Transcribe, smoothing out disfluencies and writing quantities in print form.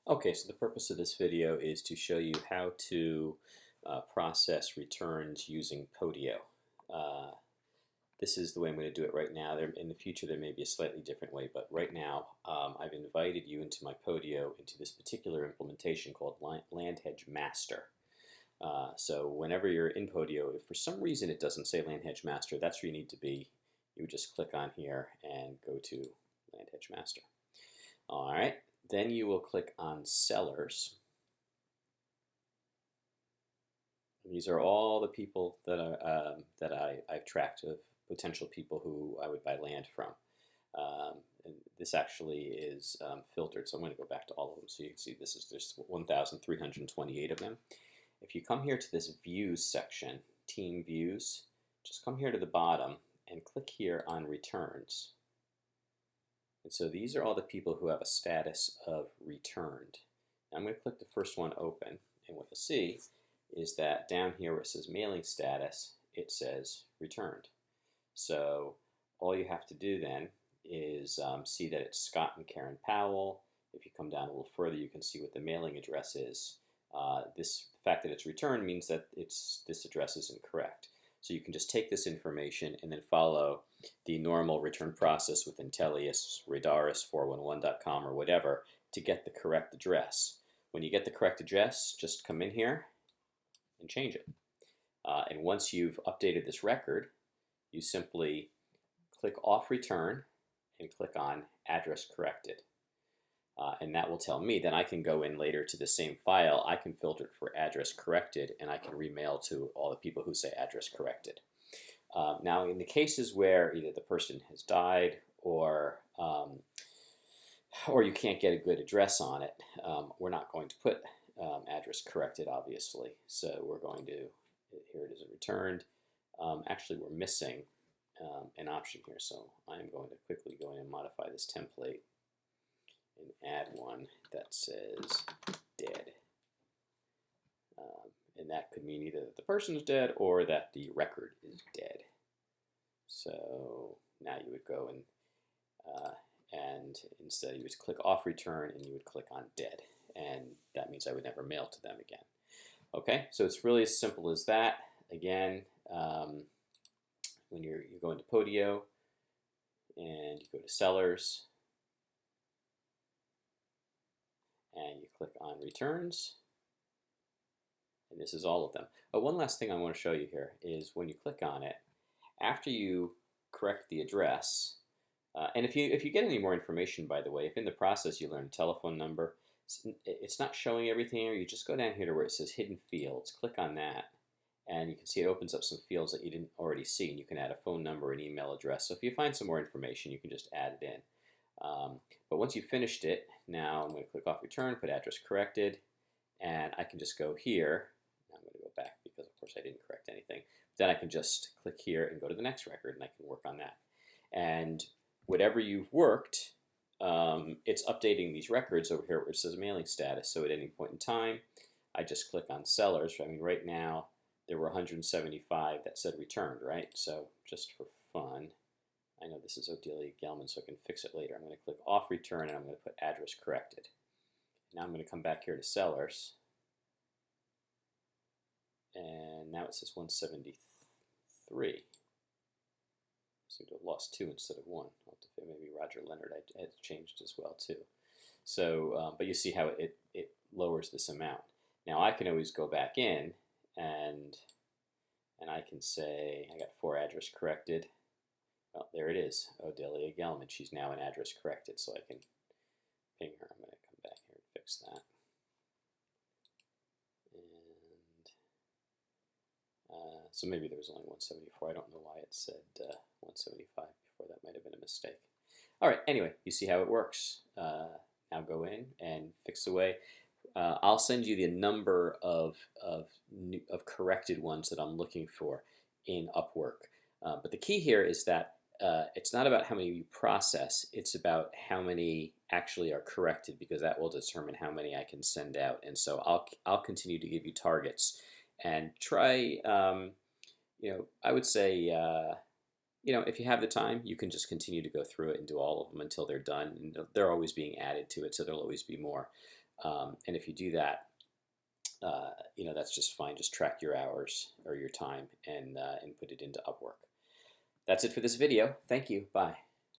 Okay, so the purpose of this video is to show you how to process returns using Podio. Uh, this is the way I'm going to do it right now. In the future, there may be a slightly different way, but right now, I've invited you into my Podio into this particular implementation called Land Hedge Master. So whenever you're in Podio, if for some reason it doesn't say Land Hedge Master, that's where you need to be. You would just click on here and go to Land Hedge Master. All right. Then you will click on Sellers. These are all the people that I've tracked of potential people who I would buy land from. And this actually is filtered, so I'm going to go back to all of them so you can see there's 1,328 of them. If you come here to this Views section, Team Views, just come here to the bottom and click here on Returns. And so these are all the people who have a status of returned. Now I'm going to click the first one open, and what you'll see is that down here where it says mailing status, it says returned. So all you have to do then is see that it's Scott and Karen Powell. If you come down a little further, you can see what the mailing address is. The fact that it's returned means that this address is incorrect. So you can just take this information and then follow the normal return process with Intellius, Radaris411.com or whatever to get the correct address. When you get the correct address, just come in here and change it. And once you've updated this record, you simply click off return and click on address corrected. And that will tell me, then I can go in later to the same file, I can filter it for address corrected, and I can remail to all the people who say address corrected. Now in the cases where either the person has died or you can't get a good address on it, we're not going to put address corrected, obviously. So we're going to, here it is returned. Actually, we're missing an option here, so I'm going to quickly go in and modify this template and add one that says dead. And that could mean either that the person is dead or that the record is dead. So now you would go and instead you would click off return and you would click on dead. And that means I would never mail to them again. Okay, so it's really as simple as that. Again, when you go into Podio and you go to Sellers, and you click on returns, and this is all of them. But one last thing I want to show you here is when you click on it, after you correct the address, and if you get any more information, by the way, if in the process you learn a telephone number, it's not showing everything here. You just go down here to where it says hidden fields, click on that, and you can see it opens up some fields that you didn't already see, and you can add a phone number and email address. So if you find some more information, you can just add it in. But once you've finished it, now I'm going to click off return, put address corrected, and I can just go here. Now I'm going to go back because of course I didn't correct anything. Then I can just click here and go to the next record and I can work on that. And whatever you've worked, it's updating these records over here where it says mailing status. So at any point in time, I just click on sellers. I mean, right now there were 175 that said returned, right? So just for fun, I know this is Odelia Gelman, so I can fix it later. I'm going to click off return and I'm going to put address corrected. Now I'm going to come back here to sellers. And now it says 173. I seem to have lost 2 instead of 1. Maybe Roger Leonard had changed as well too. So, but you see how it lowers this amount. Now I can always go back in and I can say I got 4 address corrected. Well, there it is, Odelia Gelman. She's now an address corrected, so I can ping her. I'm going to come back here and fix that. And so maybe there was only 174. I don't know why it said 175 before. That might have been a mistake. All right, anyway, you see how it works. Now go in and fix away. I'll send you the number of corrected ones that I'm looking for in Upwork. But the key here is that it's not about how many you process, it's about how many actually are corrected, because that will determine how many I can send out. And so I'll continue to give you targets and try, I would say, if you have the time, you can just continue to go through it and do all of them until they're done. And they're always being added to it, so there'll always be more. And if you do that, that's just fine. Just track your hours or your time and put it into Upwork. That's it for this video. Thank you. Bye.